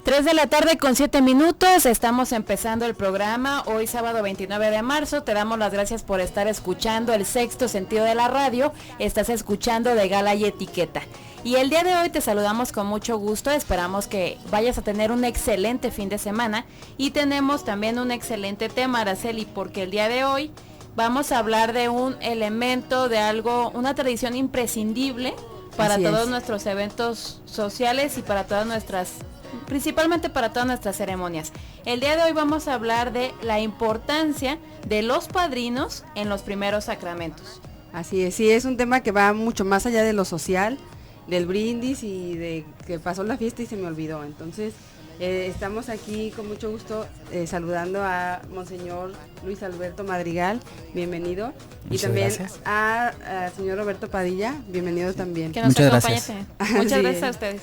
3 de la tarde con 7 minutos, estamos empezando el programa, hoy sábado 29 de marzo, te damos las gracias por estar escuchando el sexto sentido de la radio, estás escuchando de Gala y Etiqueta. Y el día de hoy te saludamos con mucho gusto, esperamos que vayas a tener un excelente fin de semana y tenemos también un excelente tema, Araceli, porque el día de hoy vamos a hablar de un elemento, de algo, una tradición imprescindible para todos nuestros eventos sociales y para todas nuestras, principalmente para todas nuestras ceremonias. El día de hoy vamos a hablar de la importancia de los padrinos en los primeros sacramentos. Así es, sí, es un tema que va mucho más allá de lo social, del brindis y de que pasó la fiesta y se me olvidó. Entonces, estamos aquí con mucho gusto saludando a Monseñor Luis Alberto Madrigal, bienvenido. Muchas y también gracias. a señor Roberto Padilla, bienvenido también. Que nos Muchas acompañe. gracias. Muchas Sí. gracias a ustedes.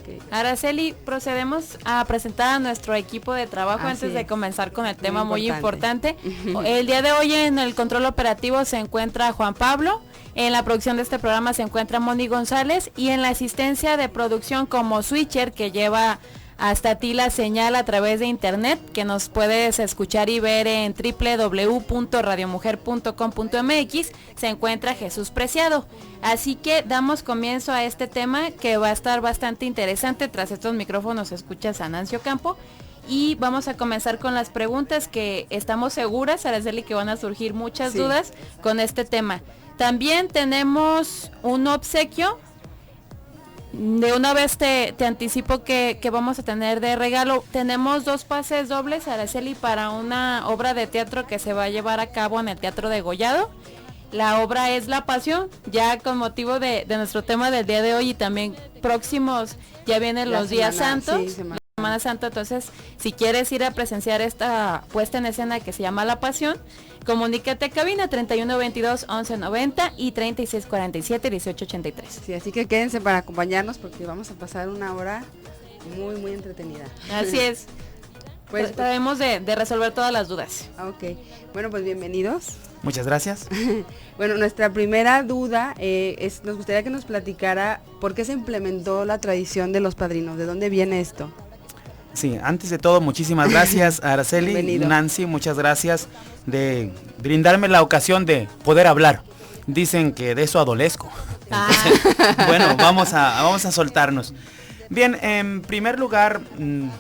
Okay. Araceli, procedemos a presentar a nuestro equipo de trabajo antes de comenzar con el tema muy importante. El día de hoy en el control operativo se encuentra Juan Pablo, en la producción de este programa se encuentra Moni González y en la asistencia de producción como switcher que lleva hasta ti la señal a través de internet, que nos puedes escuchar y ver en www.radiomujer.com.mx, se encuentra Jesús Preciado. Así que damos comienzo a este tema que va a estar bastante interesante. Tras estos micrófonos escuchas a Nancy Ocampo y vamos a comenzar con las preguntas que estamos seguras, Araceli, que van a surgir muchas dudas con este tema. También tenemos un obsequio. De una vez te anticipo que vamos a tener de regalo. Tenemos 2 pases dobles, Araceli, para una obra de teatro que se va a llevar a cabo en el Teatro Degollado. La obra es La Pasión, ya con motivo de nuestro tema del día de hoy y también próximos, ya vienen los días santos. Semana Santa, entonces si quieres ir a presenciar esta puesta en escena que se llama La Pasión, comunícate a cabina 3122-1190 y 3647-1883. Sí, así que quédense para acompañarnos porque vamos a pasar una hora muy, muy entretenida. Así es. Pues trataremos de resolver todas las dudas. Ok, bueno, pues bienvenidos. Muchas gracias. Bueno, nuestra primera duda nos gustaría que nos platicara por qué se implementó la tradición de los padrinos, ¿de dónde viene esto? Sí, antes de todo, muchísimas gracias, Araceli. Bienvenido. Nancy, muchas gracias de brindarme la ocasión de poder hablar. Dicen que de eso adolezco. Entonces, bueno, vamos a soltarnos. Bien, en primer lugar,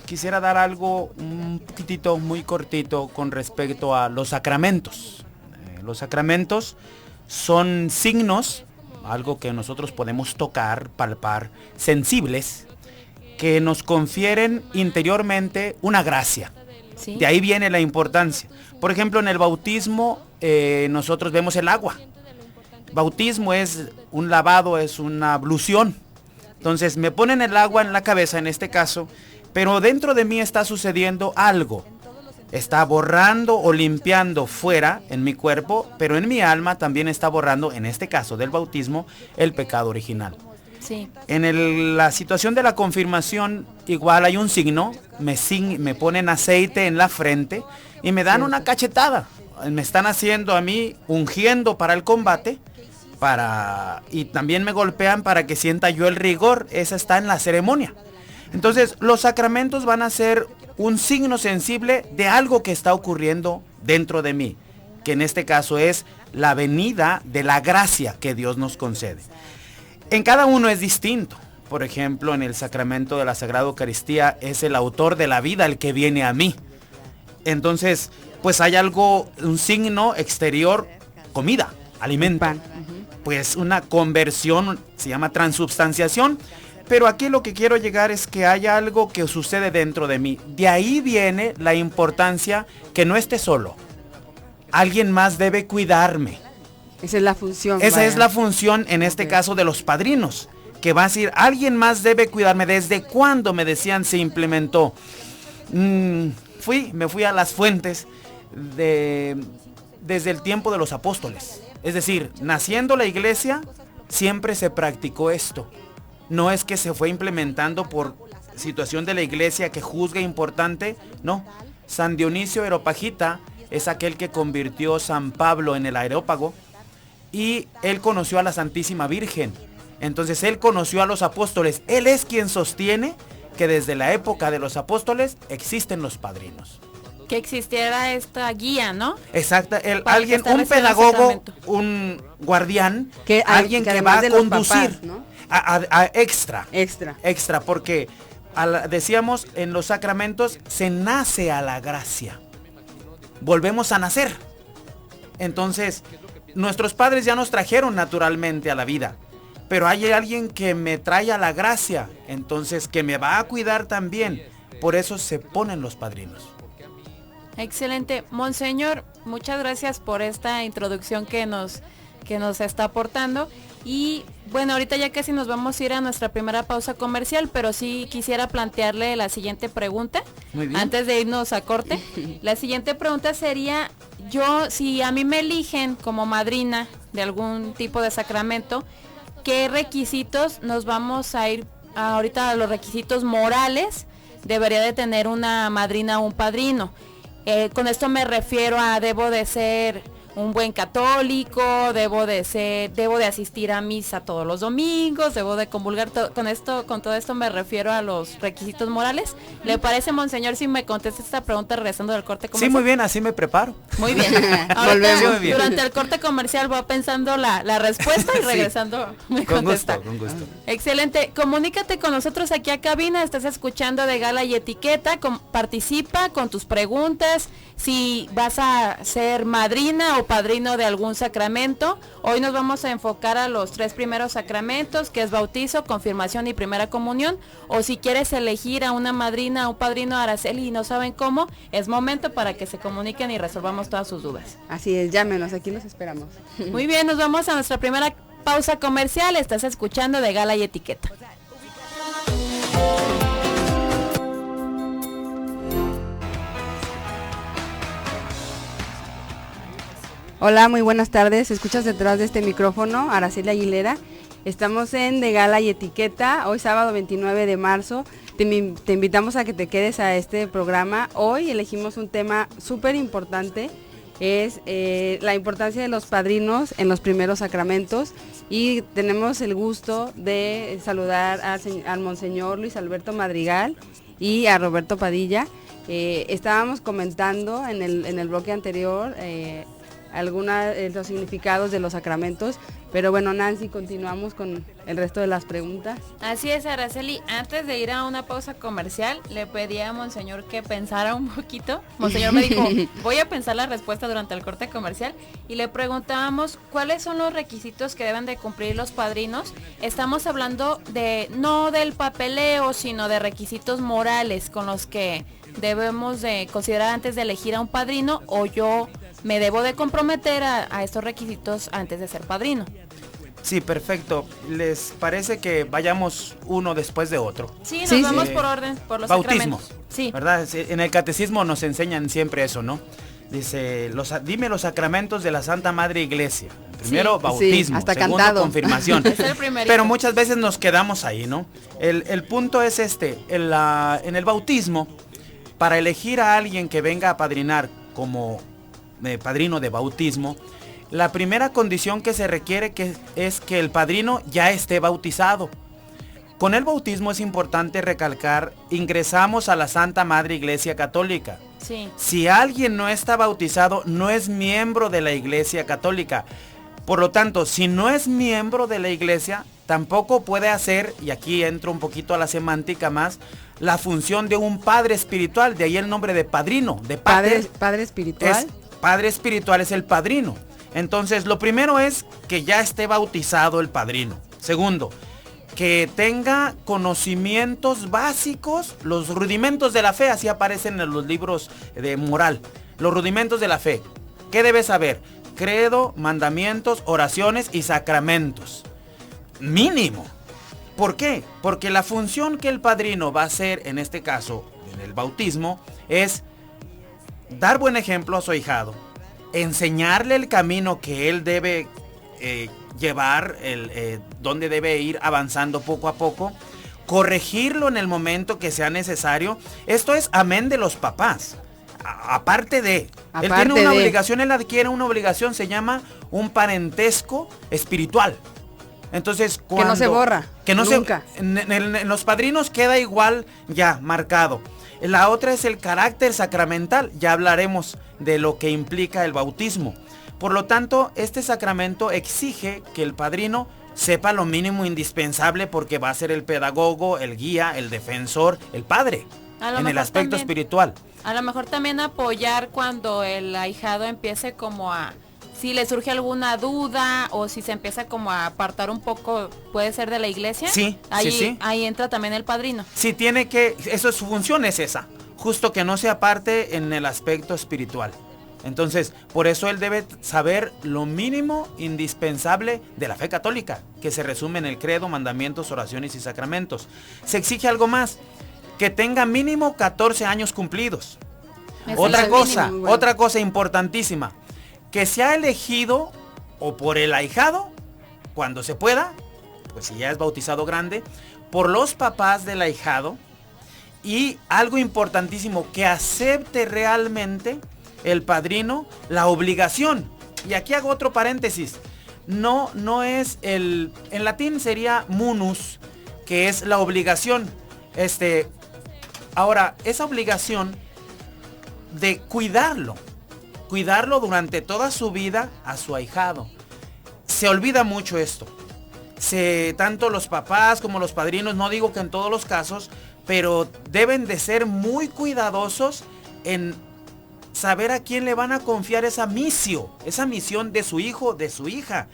quisiera dar algo un poquitito, muy cortito con respecto a los sacramentos. Los sacramentos son signos, algo que nosotros podemos tocar, palpar, sensibles, que nos confieren interiormente una gracia. ¿Sí? De ahí viene la importancia. Por ejemplo, en el bautismo nosotros vemos el agua. Bautismo es un lavado, es una ablución. Entonces me ponen el agua en la cabeza en este caso, pero dentro de mí está sucediendo algo. Está borrando o limpiando fuera en mi cuerpo, pero en mi alma también está borrando, en este caso del bautismo, el pecado original. Sí. En la situación de la confirmación, igual hay un signo, me ponen aceite en la frente y me dan una cachetada. Me están haciendo a mí, ungiendo para el combate, y también me golpean para que sienta yo el rigor. Esa está en la ceremonia. Entonces, los sacramentos van a ser un signo sensible de algo que está ocurriendo dentro de mí, que en este caso es la venida de la gracia que Dios nos concede. En cada uno es distinto. Por ejemplo, en el sacramento de la Sagrada Eucaristía es el autor de la vida el que viene a mí. Entonces, pues hay algo, un signo exterior, comida, alimento. Pues una conversión, se llama transubstanciación. Pero aquí lo que quiero llegar es que hay algo que sucede dentro de mí. De ahí viene la importancia que no esté solo. Alguien más debe cuidarme. Esa es la función. Esa es la función en este caso de los padrinos, que va a decir, alguien más debe cuidarme. ¿Desde cuándo, me decían, se implementó? Me fui a las fuentes desde el tiempo de los apóstoles. Es decir, naciendo la iglesia, siempre se practicó esto. No es que se fue implementando por situación de la iglesia que juzga importante, no. San Dionisio Areopagita es aquel que convirtió San Pablo en el Areópago y él conoció a la Santísima Virgen. Entonces él conoció a los apóstoles. Él es quien sostiene que desde la época de los apóstoles existen los padrinos. Que existiera esta guía, ¿no? Exacto, Para alguien, que esta un reciba el pedagogo, sacramento. un guardián, Que alguien que además va a de los conducir papás, ¿no? a extra, Extra. porque decíamos en los sacramentos se nace a la gracia, volvemos a nacer. Entonces, nuestros padres ya nos trajeron naturalmente a la vida, pero hay alguien que me trae a la gracia, entonces que me va a cuidar también. Por eso se ponen los padrinos. Excelente. Monseñor, muchas gracias por esta introducción que nos está aportando. Y bueno, ahorita ya casi nos vamos a ir a nuestra primera pausa comercial, pero sí quisiera plantearle la siguiente pregunta. Muy bien. Antes de irnos a corte. La siguiente pregunta sería, si a mí me eligen como madrina de algún tipo de sacramento, ¿qué requisitos nos vamos a ir ahorita a los requisitos morales debería de tener una madrina o un padrino? Con esto me refiero a debo de ser un buen católico, debo de asistir a misa todos los domingos, debo de comulgar. Con todo esto me refiero a los requisitos morales. ¿Le parece, Monseñor, si me contesta esta pregunta regresando del corte comercial? Sí, muy bien, así me preparo. Muy bien. Volvemos. Durante el corte comercial voy pensando la respuesta y regresando me contesta. Con gusto. Excelente. Comunícate con nosotros aquí a cabina. Estás escuchando de Gala y Etiqueta. Participa con tus preguntas. Si vas a ser madrina o padrino de algún sacramento. Hoy nos vamos a enfocar a los 3 primeros sacramentos, que es bautizo, confirmación y primera comunión. O si quieres elegir a una madrina o un padrino, Araceli, y no saben cómo, es momento para que se comuniquen y resolvamos todas sus dudas. Así es, llámenos, aquí los esperamos. Muy bien, nos vamos a nuestra primera pausa comercial. Estás escuchando de Gala y Etiqueta. Hola, muy buenas tardes. Escuchas detrás de este micrófono, Araceli Aguilera. Estamos en De Gala y Etiqueta, hoy sábado 29 de marzo. Te invitamos a que te quedes a este programa. Hoy elegimos un tema súper importante, es la importancia de los padrinos en los primeros sacramentos. Y tenemos el gusto de saludar al Monseñor Luis Alberto Madrigal y a Roberto Padilla. Estábamos comentando en el bloque anterior algunos de los significados de los sacramentos, pero bueno, Nancy, continuamos con el resto de las preguntas. Así es, Araceli. Antes de ir a una pausa comercial, le pedí a Monseñor que pensara un poquito. Monseñor me dijo, voy a pensar la respuesta durante el corte comercial, y le preguntábamos cuáles son los requisitos que deben de cumplir los padrinos. Estamos hablando no del papeleo, sino de requisitos morales con los que debemos de considerar antes de elegir a un padrino, o yo me debo de comprometer a estos requisitos antes de ser padrino. Sí, perfecto. ¿Les parece que vayamos uno después de otro? Sí, nos vamos por orden, por los bautismos, sacramentos. Sí. ¿Verdad? En el catecismo nos enseñan siempre eso, ¿no? Dice, dime los sacramentos de la Santa Madre Iglesia. Primero, bautismo, hasta segundo, cantado. confirmación. Es el primerito. Pero muchas veces nos quedamos ahí, ¿no? El punto es en el bautismo, para elegir a alguien que venga a padrinar como padrino de bautismo, la primera condición que se requiere es que el padrino ya esté bautizado. Con el bautismo es importante recalcar, ingresamos a la Santa Madre Iglesia Católica. Sí. Si alguien no está bautizado, no es miembro de la Iglesia Católica. Por lo tanto, si no es miembro de la Iglesia, tampoco puede hacer, y aquí entro un poquito a la semántica más, la función de un padre espiritual, de ahí el nombre de padrino, de Padre espiritual. Padre espiritual es el padrino. Entonces, lo primero es que ya esté bautizado el padrino. Segundo, que tenga conocimientos básicos, los rudimentos de la fe, así aparecen en los libros de moral. Los rudimentos de la fe. ¿Qué debe saber? Credo, mandamientos, oraciones y sacramentos. Mínimo. ¿Por qué? Porque la función que el padrino va a hacer, en este caso, en el bautismo, es dar buen ejemplo a su ahijado, enseñarle el camino que él debe llevar, donde debe ir avanzando poco a poco, corregirlo en el momento que sea necesario. Esto es amén de los papás. Aparte de, él tiene una obligación, él adquiere una obligación, se llama un parentesco espiritual. Entonces, que no se borra. Que no Nunca. En los padrinos queda igual ya marcado. La otra es el carácter sacramental. Ya hablaremos de lo que implica el bautismo. Por lo tanto, este sacramento exige que el padrino sepa lo mínimo indispensable porque va a ser el pedagogo, el guía, el defensor, el padre en el aspecto también, espiritual. A lo mejor también apoyar cuando el ahijado empiece como a... Si le surge alguna duda o si se empieza como a apartar un poco, puede ser de la iglesia. Sí, ahí, sí. Ahí entra también el padrino. Sí, tiene que, eso su función es esa, justo que no se aparte en el aspecto espiritual. Entonces, por eso él debe saber lo mínimo indispensable de la fe católica, que se resume en el credo, mandamientos, oraciones y sacramentos. Se exige algo más, que tenga mínimo 14 años cumplidos. Otra cosa importantísima, que sea elegido o por el ahijado, cuando se pueda, pues si ya es bautizado grande, por los papás del ahijado, y algo importantísimo, que acepte realmente el padrino la obligación. Y aquí hago otro paréntesis, no es en latín sería munus, que es la obligación. Ahora, esa obligación de cuidarlo durante toda su vida a su ahijado. Se olvida mucho esto. Tanto los papás como los padrinos, no digo que en todos los casos, pero deben de ser muy cuidadosos en saber a quién le van a confiar esa misión de su hijo, de su hija.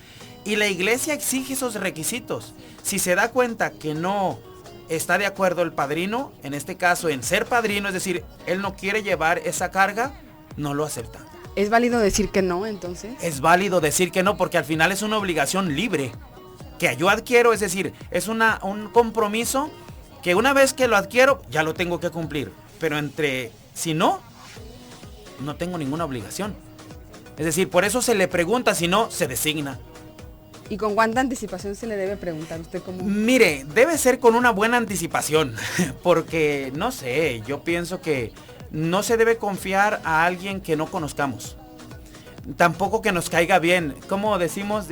Y la iglesia exige esos requisitos. Si se da cuenta que no está de acuerdo el padrino, en este caso en ser padrino, es decir, él no quiere llevar esa carga, no lo acepta. ¿Es válido decir que no, entonces? Es válido decir que no, porque al final es una obligación libre que yo adquiero, es decir, es un compromiso que una vez que lo adquiero, ya lo tengo que cumplir. Pero si no tengo ninguna obligación. Es decir, por eso se le pregunta, si no, se designa. ¿Y con cuánta anticipación se le debe preguntar usted cómo? Mire, debe ser con una buena anticipación, porque, no sé, yo pienso que no se debe confiar a alguien que no conozcamos. Tampoco que nos caiga bien. Como decimos,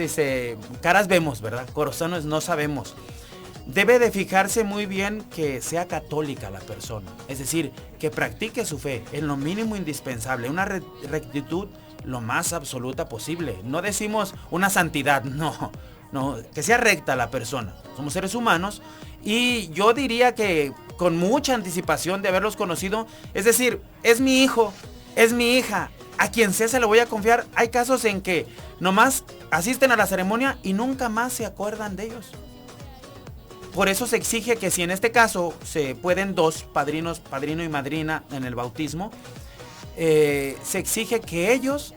caras vemos, ¿verdad? Corazones no sabemos. Debe de fijarse muy bien que sea católica la persona. Es decir, que practique su fe en lo mínimo indispensable. Una rectitud lo más absoluta posible. No decimos una santidad, no, que sea recta la persona. Somos seres humanos y yo diría que con mucha anticipación de haberlos conocido, es decir, es mi hijo, es mi hija, a quien sea se le voy a confiar. Hay casos en que nomás asisten a la ceremonia y nunca más se acuerdan de ellos. Por eso se exige que si en este caso se pueden dos padrinos, padrino y madrina en el bautismo, se exige que ellos,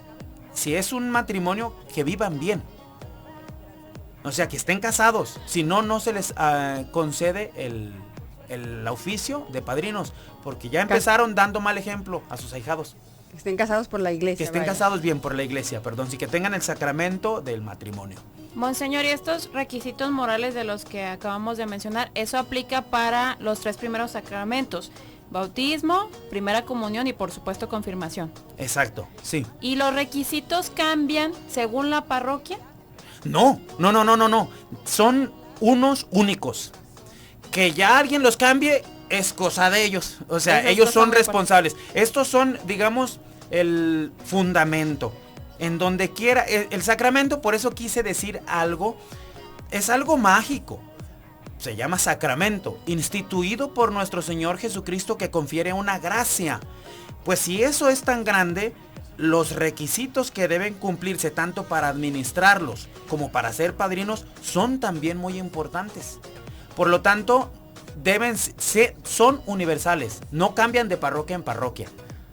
si es un matrimonio, que vivan bien. O sea, que estén casados. Si no, no se les concede el oficio de padrinos, porque ya empezaron dando mal ejemplo a sus ahijados. Que estén casados por la iglesia. Que estén casados bien por la iglesia, perdón, sí, que tengan el sacramento del matrimonio. Monseñor, y estos requisitos morales de los que acabamos de mencionar, eso aplica para los 3 primeros sacramentos: bautismo, primera comunión y por supuesto confirmación. Exacto, sí. ¿Y los requisitos cambian según la parroquia? No. Son unos únicos. Que ya alguien los cambie es cosa de ellos. O sea, ellos son responsables. Estos son, digamos, el fundamento. En donde quiera, el sacramento, por eso quise decir algo, es algo mágico. Se llama sacramento, instituido por nuestro Señor Jesucristo, que confiere una gracia. Pues si eso es tan grande, los requisitos que deben cumplirse tanto para administrarlos como para ser padrinos son también muy importantes. Por lo tanto, son universales, no cambian de parroquia en parroquia.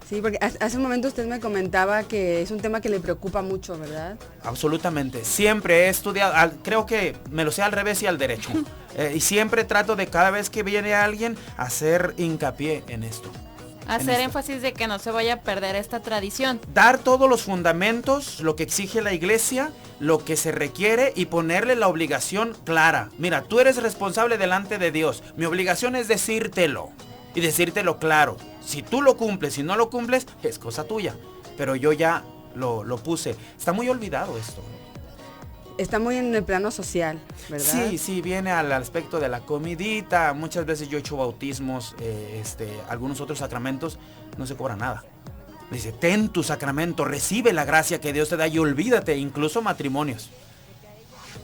Sí, porque hace un momento usted me comentaba que es un tema que le preocupa mucho, ¿verdad? Absolutamente. Siempre he estudiado, creo que me lo sé al revés y al derecho. Y siempre trato de, cada vez que viene alguien, hacer hincapié en esto. Hacer énfasis de que no se vaya a perder esta tradición. Dar todos los fundamentos, lo que exige la iglesia, lo que se requiere, y ponerle la obligación clara. Mira, tú eres responsable delante de Dios. Mi obligación es decírtelo. Y decírtelo claro. Si tú lo cumples, si no lo cumples, es cosa tuya. Pero yo ya lo puse. Está muy olvidado esto. está muy en el plano social, ¿verdad? Sí, viene al aspecto de la comidita. Muchas veces yo he hecho bautismos, algunos otros sacramentos, no se cobra nada. Dice, ten tu sacramento, recibe la gracia que Dios te da y olvídate, incluso matrimonios.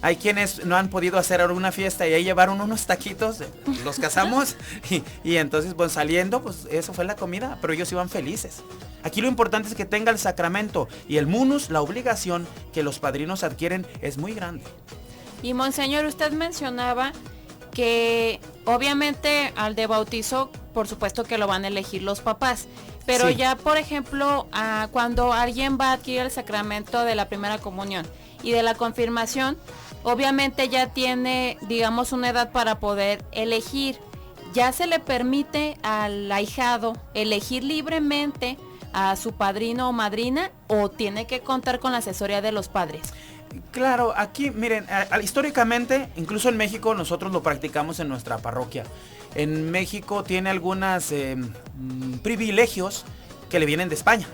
Hay quienes no han podido hacer una fiesta y ahí llevaron unos taquitos, los casamos y entonces pues saliendo, pues eso fue la comida, pero ellos iban felices. Aquí lo importante es que tenga el sacramento y el munus, la obligación que los padrinos adquieren es muy grande. Y monseñor, usted mencionaba que obviamente al de bautizo, por supuesto que lo van a elegir los papás. Pero sí, ya por ejemplo, cuando alguien va a adquirir el sacramento de la primera comunión y de la confirmación, obviamente ya tiene, digamos, una edad para poder elegir. ¿Ya se le permite al ahijado elegir libremente a su padrino o madrina o tiene que contar con la asesoría de los padres? Claro, aquí miren, históricamente, incluso en México nosotros lo practicamos en nuestra parroquia. En México tiene algunos privilegios que le vienen de España.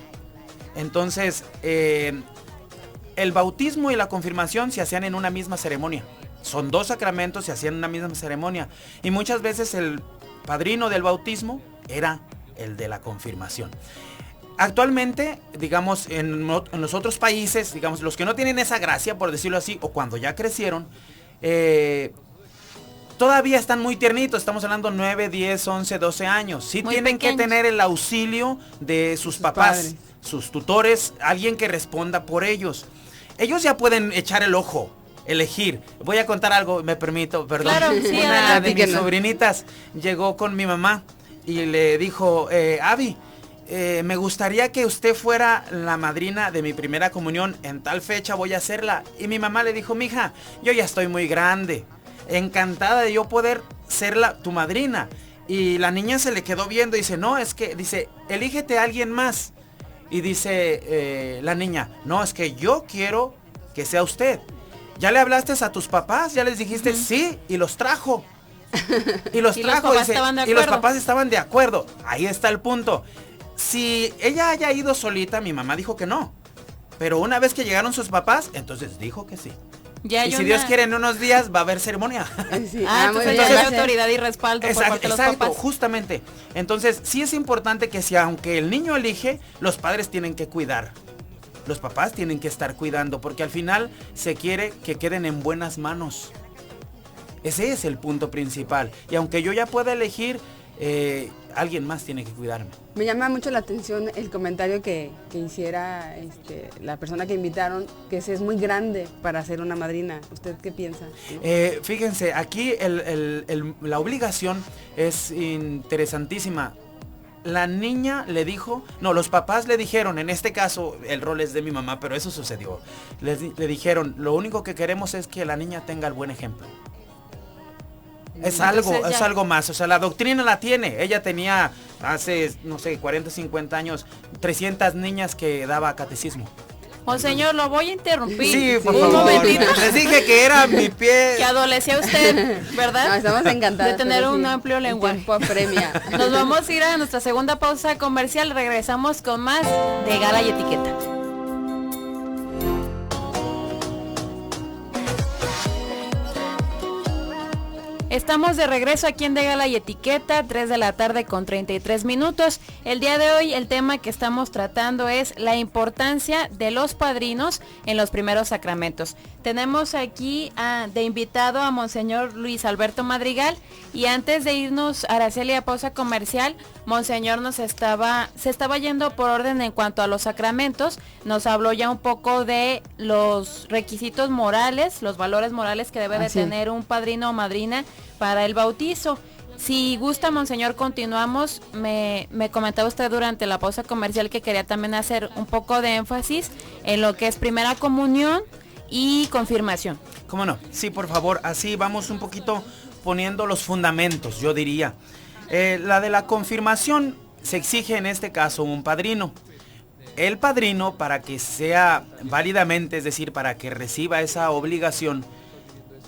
Entonces, el bautismo y la confirmación se hacían en una misma ceremonia. Son dos sacramentos, se hacían en una misma ceremonia. Y muchas veces el padrino del bautismo era el de la confirmación. Actualmente, digamos, en los otros países, digamos, los que no tienen esa gracia, por decirlo así, o cuando ya crecieron, todavía están muy tiernitos, estamos hablando 9, 10, 11, 12 años. Sí muy tienen pequeños, que tener el auxilio de sus papás, padres, sus tutores, alguien que responda por ellos. Ellos ya pueden echar el ojo, elegir. Voy a contar algo, me permito, perdón. Claro, sí, una de mis sobrinitas llegó con mi mamá y le dijo, Abby, me gustaría que usted fuera la madrina de mi primera comunión, en tal fecha voy a hacerla. Y mi mamá le dijo, mija, yo ya estoy muy grande, encantada de yo poder ser tu madrina. Y la niña se le quedó viendo y dice, no, es que, dice, elígete a alguien más. Y dice la niña, no, es que yo quiero que sea usted. ¿Ya le hablaste a tus papás? ¿Ya les dijiste sí? Y los trajo. Y los trajo, dice, y los papás estaban de acuerdo. Ahí está el punto. Si ella haya ido solita, mi mamá dijo que no. Pero una vez que llegaron sus papás, entonces dijo que sí. Ya y si Dios quiere, en unos días va a haber ceremonia. Sí. Entonces ya hay autoridad y respaldo por parte de los papás. Exacto, justamente. Entonces sí es importante que si aunque el niño elige, los padres tienen que cuidar. Los papás tienen que estar cuidando, porque al final se quiere que queden en buenas manos. Ese es el punto principal. Y aunque yo ya pueda elegir, alguien más tiene que cuidarme. Me llama mucho la atención el comentario que hiciera la persona que invitaron, que es muy grande para ser una madrina. ¿Usted qué piensa? ¿No? Fíjense, aquí la obligación es interesantísima. La niña le dijo, no, los papás le dijeron, en este caso el rol es de mi mamá, pero eso sucedió. Le dijeron, lo único que queremos es que la niña tenga el buen ejemplo. Es algo más, o sea, la doctrina la tiene. Ella tenía hace, no sé, 40, 50 años, 300 niñas que daba catecismo. Monseñor, lo voy a interrumpir. Sí, por favor. Momentito. Les dije que era mi pie. Que adolecía usted, ¿verdad? No, estamos encantados de tener un amplio lenguaje. Premia. Nos vamos a ir a nuestra segunda pausa comercial. Regresamos con más de Gala y Etiqueta. Estamos de regreso aquí en De Gala y Etiqueta, 3 de la tarde con 33 minutos. El día de hoy el tema que estamos tratando es la importancia de los padrinos en los primeros sacramentos. Tenemos aquí de invitado a Monseñor Luis Alberto Madrigal y antes de irnos, Araceli, a pausa comercial, Monseñor se estaba yendo por orden en cuanto a los sacramentos. Nos habló ya un poco de los requisitos morales, los valores morales que debe de tener un padrino o madrina para el bautizo. Si gusta, Monseñor, continuamos. Me comentaba usted durante la pausa comercial que quería también hacer un poco de énfasis en lo que es primera comunión y confirmación. ¿Cómo no? Sí, por favor, así vamos un poquito poniendo los fundamentos, yo diría. La de la confirmación se exige en este caso un padrino. El padrino, para que sea válidamente, es decir, para que reciba esa obligación,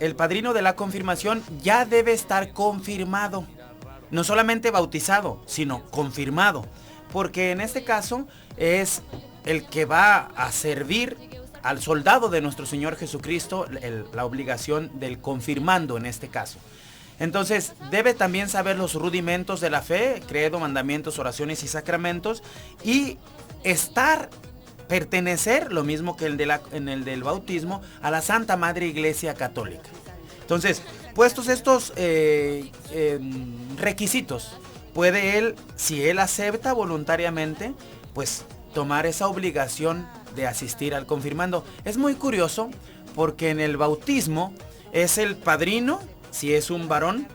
el padrino de la confirmación ya debe estar confirmado. No solamente bautizado, sino confirmado. Porque en este caso es el que va a servir al soldado de nuestro Señor Jesucristo la obligación del confirmando en este caso. Entonces, debe también saber los rudimentos de la fe, credo, mandamientos, oraciones y sacramentos, y pertenecer, lo mismo que en el del bautismo, a la Santa Madre Iglesia Católica. Entonces, puestos estos requisitos, puede él, si él acepta voluntariamente, pues tomar esa obligación de asistir al confirmando. Es muy curioso porque en el bautismo es el padrino, si es un varón,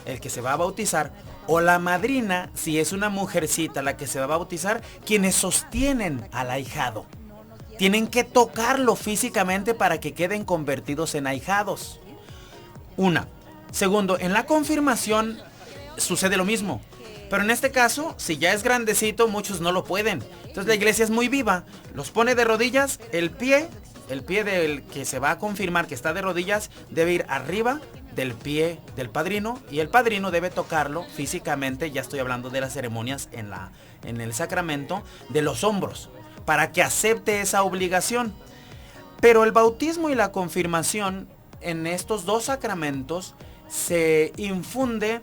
el que se va a bautizar, o la madrina, si es una mujercita la que se va a bautizar, quienes sostienen al ahijado. Tienen que tocarlo físicamente para que queden convertidos en ahijados. Una. Segundo, en la confirmación sucede lo mismo. Pero en este caso, si ya es grandecito, muchos no lo pueden. Entonces la iglesia es muy viva. Los pone de rodillas, el pie del que se va a confirmar que está de rodillas debe ir arriba del pie del padrino, y el padrino debe tocarlo físicamente, ya estoy hablando de las ceremonias en el sacramento, de los hombros, para que acepte esa obligación. Pero el bautismo y la confirmación, en estos dos sacramentos, se infunde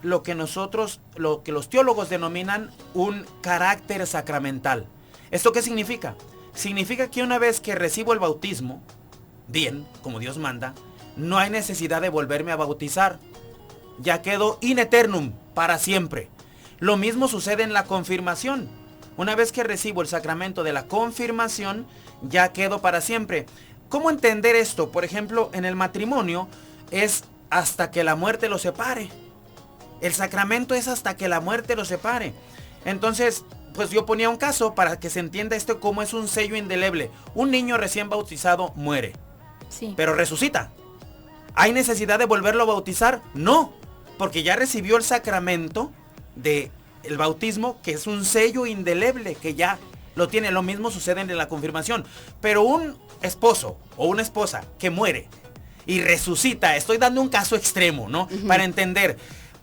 lo que los teólogos denominan un carácter sacramental. ¿Esto qué significa? Significa que una vez que recibo el bautismo, bien, como Dios manda, no hay necesidad de volverme a bautizar. Ya quedo in eternum, para siempre. Lo mismo sucede en la confirmación. Una vez que recibo el sacramento de la confirmación, ya quedo para siempre. ¿Cómo entender esto? Por ejemplo, en el matrimonio es hasta que la muerte los separe. El sacramento es hasta que la muerte los separe. Entonces, pues yo ponía un caso para que se entienda esto como es un sello indeleble. Un niño recién bautizado muere, sí, pero resucita. ¿Hay necesidad de volverlo a bautizar? No, porque ya recibió el sacramento del bautismo, que es un sello indeleble, que ya lo tiene. Lo mismo sucede en la confirmación. Pero un esposo o una esposa que muere y resucita, estoy dando un caso extremo, ¿no? Para entender,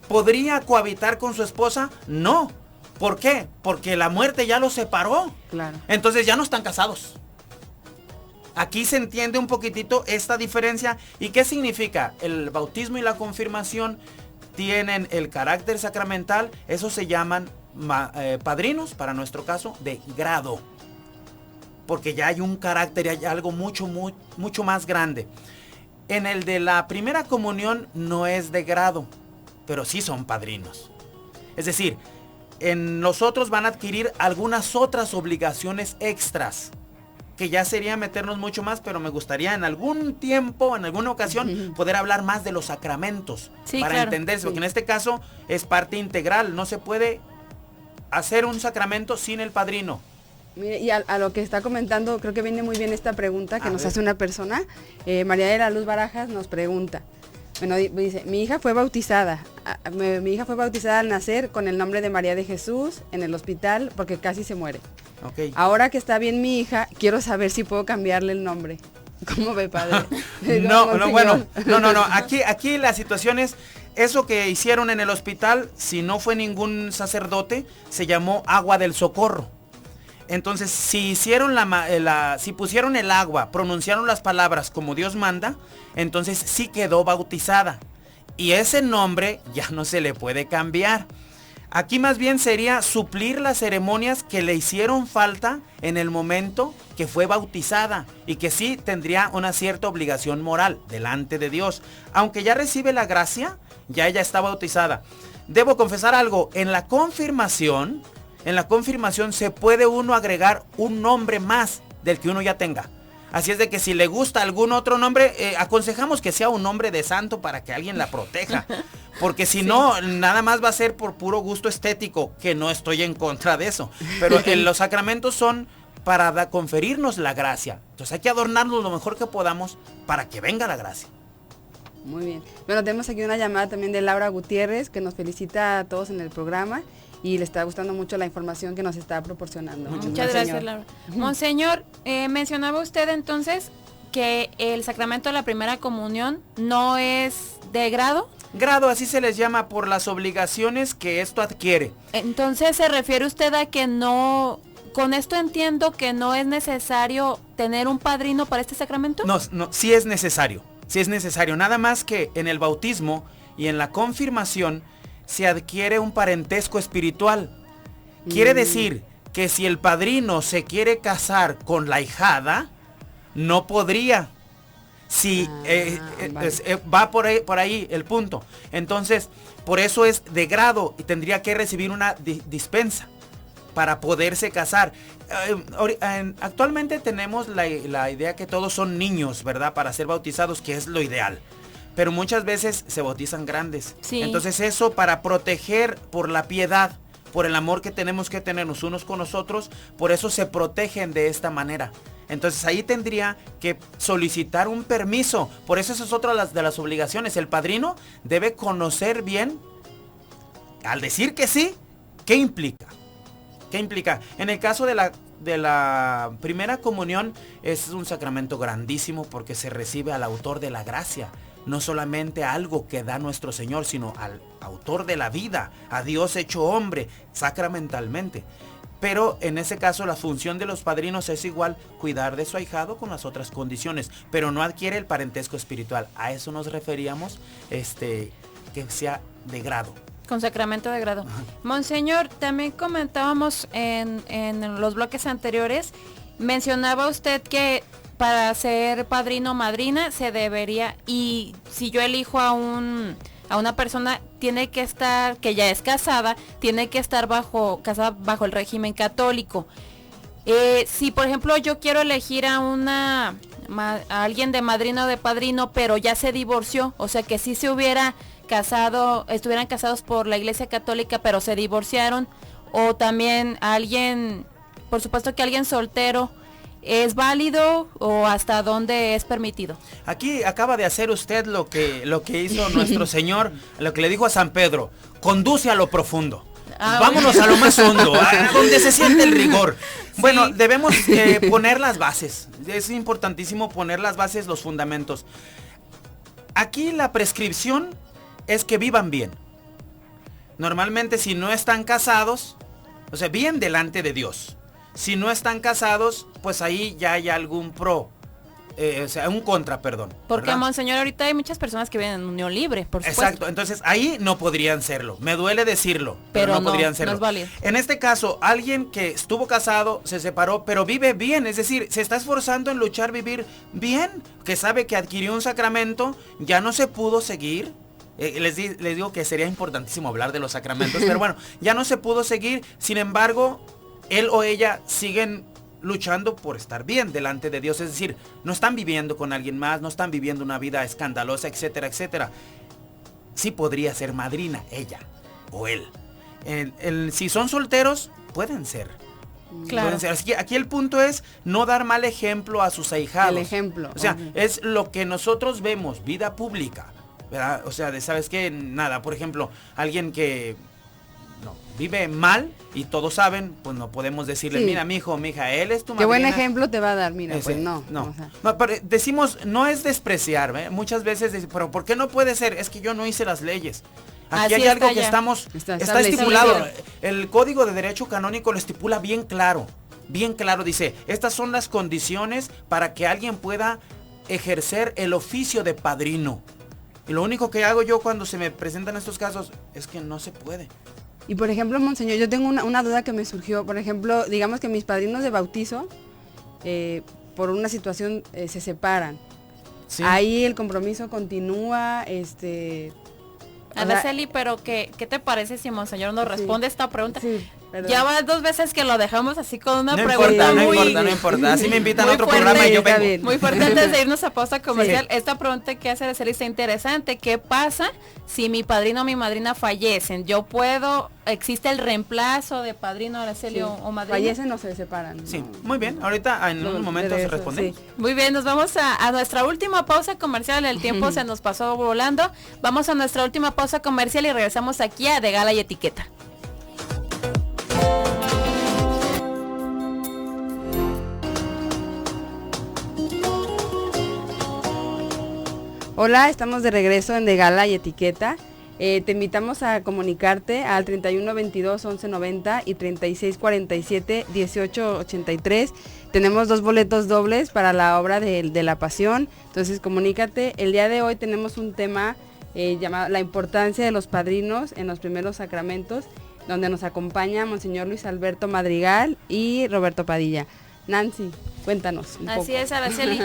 ¿podría cohabitar con su esposa? No. ¿Por qué? Porque la muerte ya los separó. Claro. Entonces ya no están casados. Aquí se entiende un poquitito esta diferencia. ¿Y qué significa? El bautismo y la confirmación tienen el carácter sacramental. Eso se llaman padrinos, para nuestro caso, de grado. Porque ya hay un carácter, hay algo mucho más grande. En el de la primera comunión no es de grado, pero sí son padrinos. Es decir, en los otros van a adquirir algunas otras obligaciones extras, que ya sería meternos mucho más, pero me gustaría en algún tiempo, en alguna ocasión, poder hablar más de los sacramentos, sí, para entenderse, porque en este caso es parte integral, no se puede hacer un sacramento sin el padrino. Mire, y a lo que está comentando, creo que viene muy bien esta pregunta que nos hace una persona. María de la Luz Barajas nos pregunta, bueno, dice, mi hija fue bautizada al nacer con el nombre de María de Jesús en el hospital porque casi se muere. Okay. Ahora que está bien mi hija, quiero saber si puedo cambiarle el nombre. ¿Cómo ve, padre? No, aquí la situación es, eso que hicieron en el hospital, si no fue ningún sacerdote, se llamó agua del socorro. Entonces, si hicieron si pusieron el agua, pronunciaron las palabras como Dios manda, entonces sí quedó bautizada. Y ese nombre ya no se le puede cambiar. Aquí más bien sería suplir las ceremonias que le hicieron falta en el momento que fue bautizada, y que sí tendría una cierta obligación moral delante de Dios. Aunque ya recibe la gracia, ya ella está bautizada. Debo confesar algo, en la confirmación se puede uno agregar un nombre más del que uno ya tenga. Así es de que si le gusta algún otro nombre, aconsejamos que sea un nombre de santo para que alguien la proteja. Porque si no, nada más va a ser por puro gusto estético, que no estoy en contra de eso. Pero los sacramentos son para conferirnos la gracia. Entonces hay que adornarnos lo mejor que podamos para que venga la gracia. Muy bien. Bueno, tenemos aquí una llamada también de Laura Gutiérrez, que nos felicita a todos en el programa y le está gustando mucho la información que nos está proporcionando. Muchas gracias, Laura. Monseñor, mencionaba usted entonces que el sacramento de la primera comunión no es de grado. Grado, así se les llama por las obligaciones que esto adquiere. Entonces se refiere usted a que no, con esto entiendo que no es necesario tener un padrino para este sacramento? No, sí es necesario. Sí es necesario. Nada más que en el bautismo y en la confirmación se adquiere un parentesco espiritual. Quiere decir que si el padrino se quiere casar con la ahijada, no podría. Si vale. va por ahí el punto. Entonces, por eso es de grado y tendría que recibir una dispensa para poderse casar. Actualmente tenemos la idea que todos son niños, ¿verdad? Para ser bautizados, que es lo ideal. Pero muchas veces se bautizan grandes. Sí. Entonces eso para proteger por la piedad, por el amor que tenemos que tener los unos con los otros, por eso se protegen de esta manera. Entonces ahí tendría que solicitar un permiso. Por eso esa es otra de las obligaciones. El padrino debe conocer bien, al decir que sí, ¿qué implica? ¿Qué implica? En el caso de la primera comunión es un sacramento grandísimo porque se recibe al autor de la gracia. No solamente algo que da nuestro Señor, sino al autor de la vida, a Dios hecho hombre, sacramentalmente. Pero en ese caso la función de los padrinos es igual, cuidar de su ahijado con las otras condiciones, pero no adquiere el parentesco espiritual. A eso nos referíamos, que sea de grado. Con sacramento de grado. Ajá. Monseñor, también comentábamos en los bloques anteriores, mencionaba usted que para ser padrino o madrina se debería, y si yo elijo a una persona, tiene que estar, que ya es casada, tiene que estar casada bajo el régimen católico. Si por ejemplo yo quiero elegir a alguien de madrina o de padrino, pero ya se divorció, o sea que sí se hubiera casado, estuvieran casados por la Iglesia Católica, pero se divorciaron, o también alguien, por supuesto que alguien soltero, ¿es válido o hasta dónde es permitido? Aquí acaba de hacer usted lo que hizo nuestro Señor, lo que le dijo a San Pedro: conduce a lo profundo. Vámonos a lo más hondo, a donde se siente el rigor. Sí. Bueno, debemos poner las bases. Es importantísimo poner las bases, los fundamentos. Aquí la prescripción es que vivan bien. Normalmente si no están casados, o sea, bien delante de Dios. Si no están casados, pues ahí ya hay algún o sea, un contra, perdón. Porque, ¿verdad? Monseñor, ahorita hay muchas personas que viven en unión libre, por supuesto. Exacto, entonces ahí no podrían serlo. Me duele decirlo, pero no podrían serlo. No es válido. En este caso, alguien que estuvo casado, se separó, pero vive bien, es decir, se está esforzando en luchar, vivir bien, que sabe que adquirió un sacramento, ya no se pudo seguir. Les digo que sería importantísimo hablar de los sacramentos, pero bueno, ya no se pudo seguir, sin embargo, él o ella siguen luchando por estar bien delante de Dios, es decir, no están viviendo con alguien más, no están viviendo una vida escandalosa, etcétera, etcétera. Sí podría ser madrina ella o él. Si son solteros, pueden ser. Claro. Pueden ser. Así que aquí el punto es no dar mal ejemplo a sus ahijados. El ejemplo. O sea, es lo que nosotros vemos, vida pública, ¿verdad? O sea, ¿sabes qué? Nada, por ejemplo, alguien que vive mal y todos saben, pues no podemos decirle, sí, mira, mijo, mija, él es tu madrina. Qué buen ejemplo te va a dar, mira, pues no. O sea. No, pero decimos, no es despreciar, ¿eh? Muchas veces, pero ¿por qué no puede ser? Es que yo no hice las leyes. Aquí hay algo que está estipulado. El Código de Derecho Canónico lo estipula bien claro, dice, estas son las condiciones para que alguien pueda ejercer el oficio de padrino. Y lo único que hago yo cuando se me presentan estos casos es que no se puede. Y por ejemplo, Monseñor, yo tengo una duda que me surgió. Por ejemplo, digamos que mis padrinos de bautizo, por una situación, se separan. Sí. Ahí el compromiso continúa, Araceli, pero ¿qué te parece si Monseñor nos responde esta pregunta? Sí, ya va 2 veces que lo dejamos así con una pregunta no importa. Así me invitan a otro fuerte, programa y yo vengo. Muy fuerte antes de irnos a pausa comercial. Sí. Esta pregunta que hace Araceli está interesante. ¿Qué pasa si mi padrino o mi madrina fallecen? ¿Existe el reemplazo de padrino, Araceli, o madrina? Fallecen o se separan. Sí, muy bien. Ahorita en un momento se responde. Sí. Muy bien, nos vamos a nuestra última pausa comercial. El tiempo se nos pasó volando. Vamos a nuestra última pausa comercial y regresamos aquí a De Gala y Etiqueta. Hola, estamos de regreso en De Gala y Etiqueta. Te invitamos a comunicarte al 31 22 11 90 y 36 47 18 83. Tenemos 2 boletos dobles para la obra de la Pasión, entonces comunícate. El día de hoy tenemos un tema llamado La importancia de los padrinos en los primeros sacramentos, donde nos acompaña Monseñor Luis Alberto Madrigal y Roberto Padilla. Nancy, cuéntanos un poco. Así es, Araceli.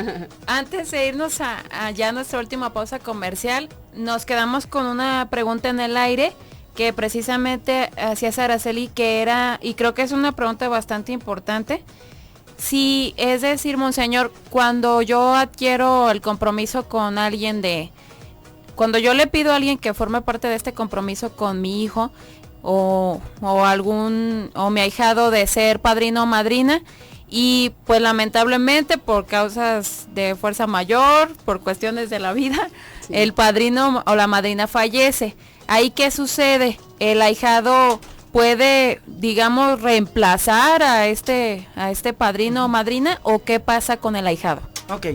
Antes de irnos a ya nuestra última pausa comercial, nos quedamos con una pregunta en el aire que precisamente hacías, Araceli, que era, y creo que es una pregunta bastante importante. Sí, es decir, Monseñor, cuando yo adquiero el compromiso con alguien cuando yo le pido a alguien que forme parte de este compromiso con mi hijo o mi ahijado de ser padrino o madrina, y pues lamentablemente por causas de fuerza mayor, por cuestiones de la vida, sí, el padrino o la madrina fallece. ¿Ahí qué sucede? El ahijado puede, digamos, reemplazar a este padrino o madrina, ¿o qué pasa con el ahijado? Ok,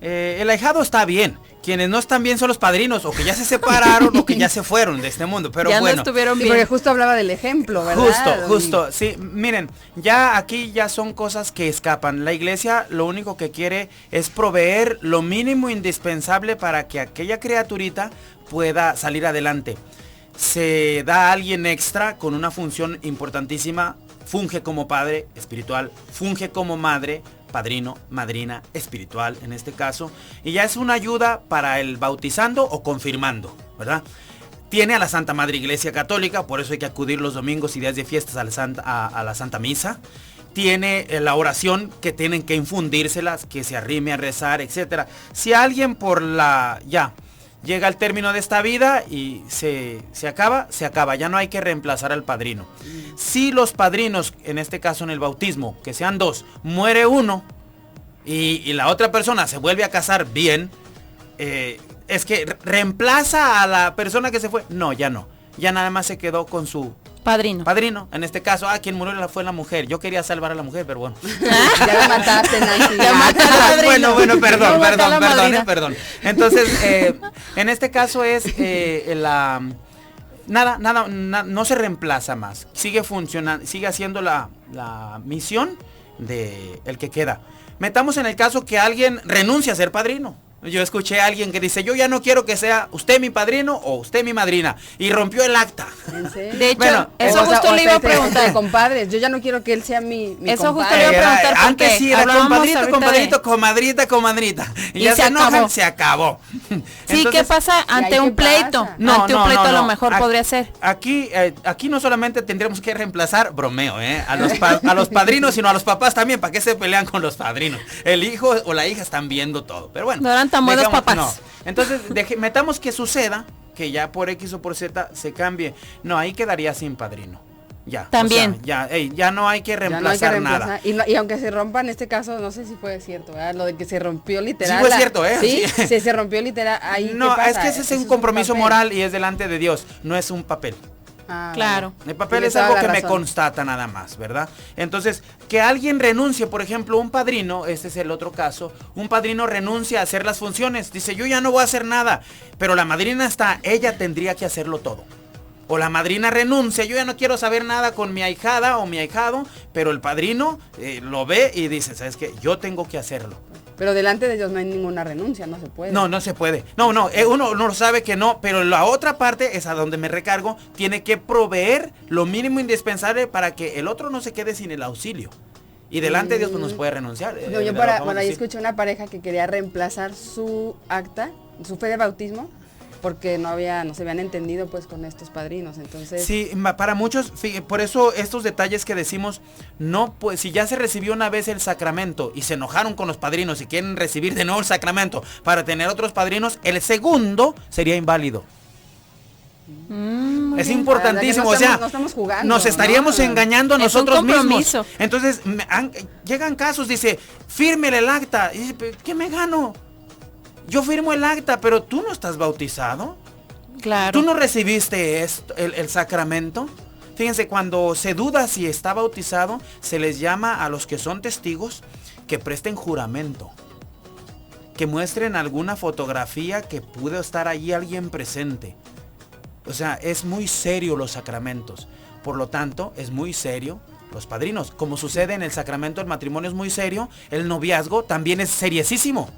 el ahijado está bien. Quienes no están bien son los padrinos, o que ya se separaron o que ya se fueron de este mundo, pero ya bueno. No estuvieron bien. Sí, porque justo hablaba del ejemplo, ¿verdad? Justo, sí, miren, ya aquí ya son cosas que escapan. La iglesia lo único que quiere es proveer lo mínimo indispensable para que aquella criaturita pueda salir adelante. Se da a alguien extra con una función importantísima, funge como padre espiritual, funge como madre, padrino, madrina espiritual en este caso, y ya es una ayuda para el bautizando o confirmando, ¿verdad? Tiene a la Santa Madre Iglesia Católica, por eso hay que acudir los domingos y días de fiestas a la Santa Misa. Tiene la oración que tienen que infundírselas, que se arrime a rezar, etcétera. Si alguien llega al término de esta vida y se acaba, ya no hay que reemplazar al padrino. Si los padrinos, en este caso en el bautismo, que sean 2, muere uno y la otra persona se vuelve a casar bien, es que reemplaza a la persona que se fue. No, ya no. Ya nada más se quedó con su padrino. En este caso, quien murió fue la mujer. Yo quería salvar a la mujer, pero bueno. Ya la mataste, Nancy. Bueno, perdón. Entonces, en este caso es no se reemplaza más. Sigue funcionando, sigue haciendo la misión de el que queda. Metamos en el caso que alguien renuncia a ser padrino. Yo escuché a alguien que dice, yo ya no quiero que sea usted mi padrino o usted mi madrina, y rompió el acta. ¿En serio? De hecho, eso justo le iba a preguntar. Compadres, yo ya no quiero que él sea mi eso compadre. Justo le iba a preguntar porque antes sí era compadrito, comadrita. Y ya se enojan, se acabó. Sí, entonces, ¿qué pasa ante un pleito? Ante un pleito a lo mejor podría ser. Aquí no solamente tendremos que reemplazar, bromeo, a los padrinos, sino a los papás también. ¿Para qué se pelean con los padrinos? El hijo o la hija están viendo todo. Pero bueno. Tan buenos papás. No. Entonces, metamos que suceda, que ya por X o por Z se cambie. No, ahí quedaría sin padrino. Ya. También. O sea, ya no hay que reemplazar nada. Y aunque se rompa, en este caso, no sé si fue cierto, ¿verdad? Lo de que se rompió literal. Sí fue cierto, Sí, se rompió literal. Ahí, no, ¿qué pasa? es que ese es un compromiso moral y es delante de Dios, no es un papel. Claro. El papel es algo que me constata nada más, ¿verdad? Entonces, que alguien renuncie, por ejemplo, un padrino, este es el otro caso, un padrino renuncia a hacer las funciones, dice, yo ya no voy a hacer nada, pero la madrina está, ella tendría que hacerlo todo. O la madrina renuncia, yo ya no quiero saber nada con mi ahijada o mi ahijado, pero el padrino lo ve y dice, ¿sabes qué? Yo tengo que hacerlo. Pero delante de Dios no hay ninguna renuncia, no se puede. No se puede. Uno sabe que no, pero la otra parte es a donde me recargo, tiene que proveer lo mínimo indispensable para que el otro no se quede sin el auxilio. Y delante de Dios pues nos puede renunciar. Yo escuché una pareja que quería reemplazar su acta, su fe de bautismo, porque no se habían entendido pues con estos padrinos, entonces. Sí, para muchos, por eso estos detalles que decimos, no, pues si ya se recibió una vez el sacramento y se enojaron con los padrinos y quieren recibir de nuevo el sacramento para tener otros padrinos, el segundo sería inválido. Es importantísimo, no estamos jugando, nos estaríamos engañando a nosotros mismos. Entonces, llegan casos, dice, fírmele el acta, y dice, ¿qué me gano? Yo firmo el acta, pero tú no estás bautizado. Claro. ¿Tú no recibiste el sacramento? Fíjense, cuando se duda si está bautizado, se les llama a los que son testigos que presten juramento. Que muestren alguna fotografía que pudo estar allí alguien presente. O sea, es muy serio los sacramentos. Por lo tanto, es muy serio los padrinos. Como sucede en el sacramento, el matrimonio es muy serio, el noviazgo también es seriosísimo.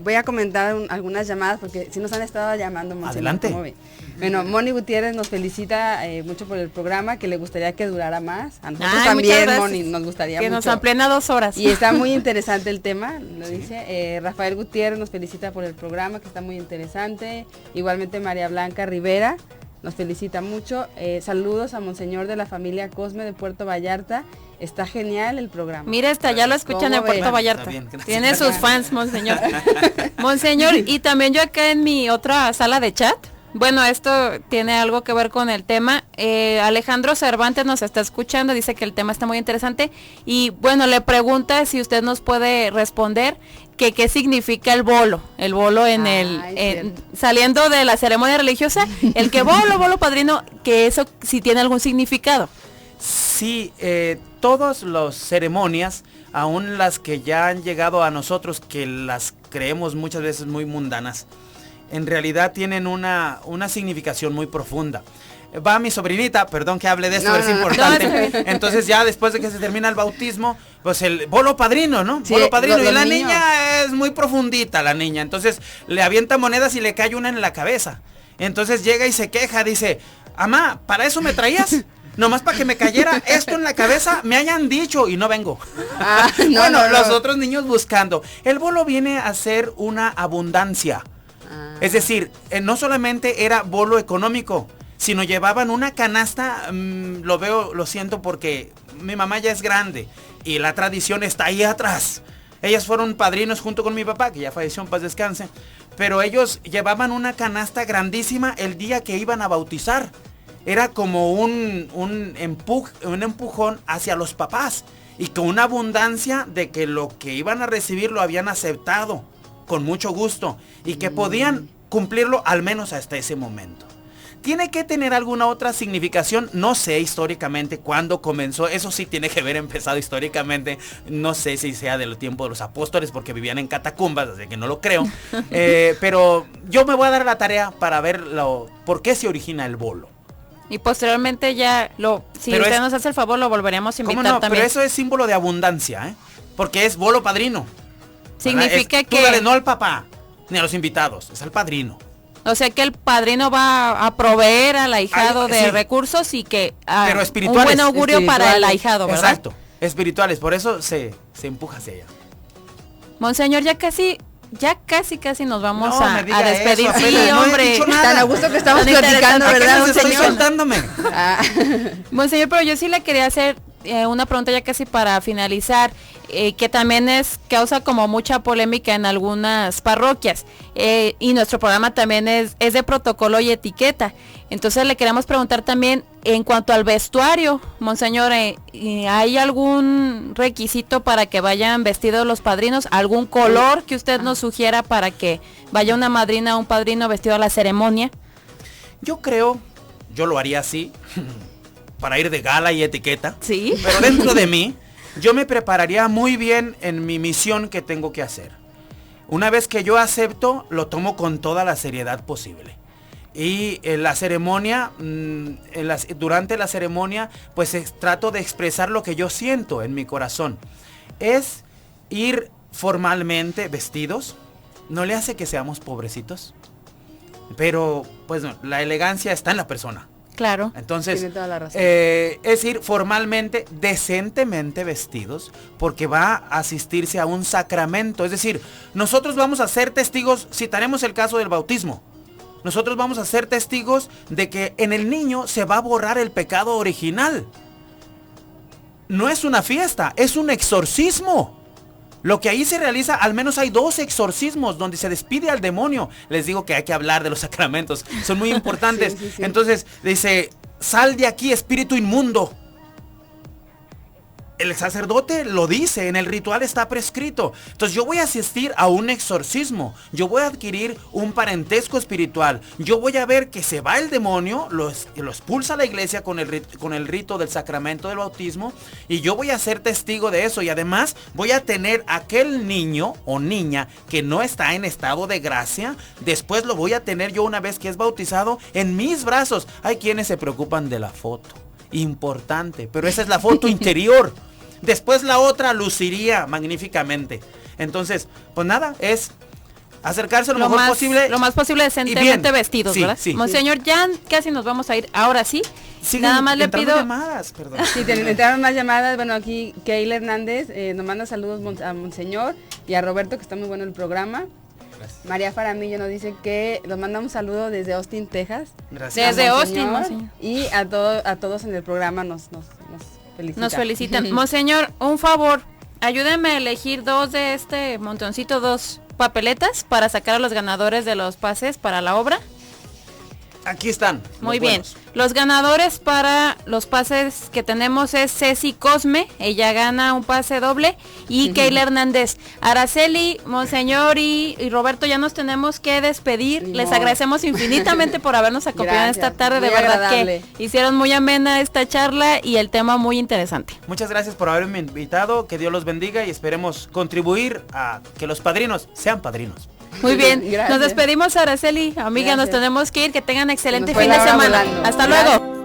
Voy a comentar algunas llamadas porque si nos han estado llamando. Adelante. Bueno, Moni Gutiérrez nos felicita mucho por el programa, que le gustaría que durara más. A nosotros también, Moni, nos gustaría que mucho. nos amplíen a 2 horas. Y está muy interesante el tema, lo dice. Rafael Gutiérrez nos felicita por el programa, que está muy interesante. Igualmente María Blanca Rivera nos felicita mucho. Saludos a Monseñor de la familia Cosme de Puerto Vallarta. Está genial el programa. Mira, ya lo escuchan en Puerto Vallarta. Tiene sus fans, Monseñor. Monseñor, y también yo acá en mi otra sala de chat. Bueno, esto tiene algo que ver con el tema. Alejandro Cervantes nos está escuchando, dice que el tema está muy interesante. Y bueno, le pregunta si usted nos puede responder que qué significa el bolo. El bolo saliendo de la ceremonia religiosa, el que bolo padrino, que eso sí tiene algún significado. Sí, todas las ceremonias, aún las que ya han llegado a nosotros, que las creemos muchas veces muy mundanas, en realidad tienen una significación muy profunda. Va mi sobrinita, perdón que hable de esto, es importante. Entonces ya después de que se termina el bautismo, pues el bolo padrino, ¿no? Sí, bolo padrino. Y la niños. niña es muy profundita, la niña. Entonces le avienta monedas y le cae una en la cabeza. Entonces llega y se queja, dice, amá, ¿para eso me traías? Nomás para que me cayera esto en la cabeza, me hayan dicho y no vengo. Los otros niños buscando. El bolo viene a ser una abundancia. Es decir, no solamente era bolo económico, sino llevaban una canasta, lo siento porque mi mamá ya es grande y la tradición está ahí atrás. Ellas fueron padrinos junto con mi papá, que ya falleció, en paz descanse, pero ellos llevaban una canasta grandísima el día que iban a bautizar. Era como un empujón hacia los papás y con una abundancia de que lo que iban a recibir lo habían aceptado con mucho gusto y que podían cumplirlo al menos hasta ese momento. ¿Tiene que tener alguna otra significación? No sé históricamente cuándo comenzó. Eso sí tiene que haber empezado históricamente. No sé si sea del tiempo de los apóstoles porque vivían en catacumbas, así que no lo creo. Pero yo me voy a dar la tarea para ver por qué se origina el bolo. Y posteriormente si usted nos hace el favor, lo volveremos a invitar también. Pero eso es símbolo de abundancia, porque es bolo padrino. Significa que... Dale, no al papá, ni a los invitados, es al padrino. O sea que el padrino va a proveer al ahijado de recursos y que pero un buen augurio para el ahijado, ¿verdad? Exacto, espirituales, por eso se empuja hacia allá. Monseñor, ya casi nos vamos a despedir. Eso, sí, no hombre. Tan a gusto que estamos platicando, ¿verdad, Estoy soltándome. Monseñor, pero yo sí le quería hacer una pregunta ya casi para finalizar, que también causa como mucha polémica en algunas parroquias, y nuestro programa también es de protocolo y etiqueta. Entonces le queremos preguntar también en cuanto al vestuario, Monseñor, ¿hay algún requisito para que vayan vestidos los padrinos? ¿Algún color que usted nos sugiera para que vaya una madrina o un padrino vestido a la ceremonia? Yo lo haría así, para ir de gala y etiqueta. Sí. Pero dentro de mí, yo me prepararía muy bien en mi misión que tengo que hacer. Una vez que yo acepto, lo tomo con toda la seriedad posible. Y en la ceremonia, durante la ceremonia, pues trato de expresar lo que yo siento en mi corazón. Es ir formalmente vestidos. No le hace que seamos pobrecitos. Pero, pues no, la elegancia está en la persona. Claro. Entonces, tiene toda la razón. es ir formalmente, decentemente vestidos, porque va a asistirse a un sacramento. Es decir, nosotros vamos a ser testigos, citaremos el caso del bautismo. Nosotros vamos a ser testigos de que en el niño se va a borrar el pecado original. No es una fiesta, es un exorcismo. Lo que ahí se realiza, al menos hay 2 exorcismos donde se despide al demonio. Les digo que hay que hablar de los sacramentos, son muy importantes. Sí. Entonces dice, sal de aquí, espíritu inmundo. el sacerdote lo dice, en el ritual está prescrito. Entonces yo voy a asistir a un exorcismo, yo voy a adquirir un parentesco espiritual, yo voy a ver que se va el demonio, lo expulsa la iglesia con el rito del sacramento del bautismo, y yo voy a ser testigo de eso, y además voy a tener aquel niño o niña que no está en estado de gracia, después lo voy a tener yo una vez que es bautizado en mis brazos. Hay quienes se preocupan de la foto, importante, pero esa es la foto interior. Después la otra luciría magníficamente. Entonces, pues nada, es acercarse lo mejor posible. Lo más posible decentemente vestidos, sí, ¿verdad? Sí. Monseñor, ya casi nos vamos a ir. Ahora sí. Siguen nada más le pido llamadas, perdón. Sí, entraron más llamadas. Bueno, aquí Keila Hernández nos manda saludos a Monseñor y a Roberto, que está muy bueno el programa. Gracias. María Faramillo nos dice que nos manda un saludo desde Austin, Texas. Gracias. Desde Austin, Monseñor. Y a todos en el programa nos felicitan. Nos felicitan. Monseñor, un favor, ayúdenme a elegir 2 de este montoncito, 2 papeletas para sacar a los ganadores de los pases para la obra. Aquí están. Muy bien. Los ganadores para los pases que tenemos es Ceci Cosme, ella gana un pase doble, y Keila Hernández. Araceli, Monseñor y Roberto, ya nos tenemos que despedir. Les agradecemos infinitamente por habernos acompañado esta tarde, de verdad agradable. Que hicieron muy amena esta charla y el tema muy interesante. Muchas gracias por haberme invitado, que Dios los bendiga y esperemos contribuir a que los padrinos sean padrinos. Muy bien, nos despedimos, Araceli, amiga, nos tenemos que ir, que tengan excelente fin de semana. Hasta luego.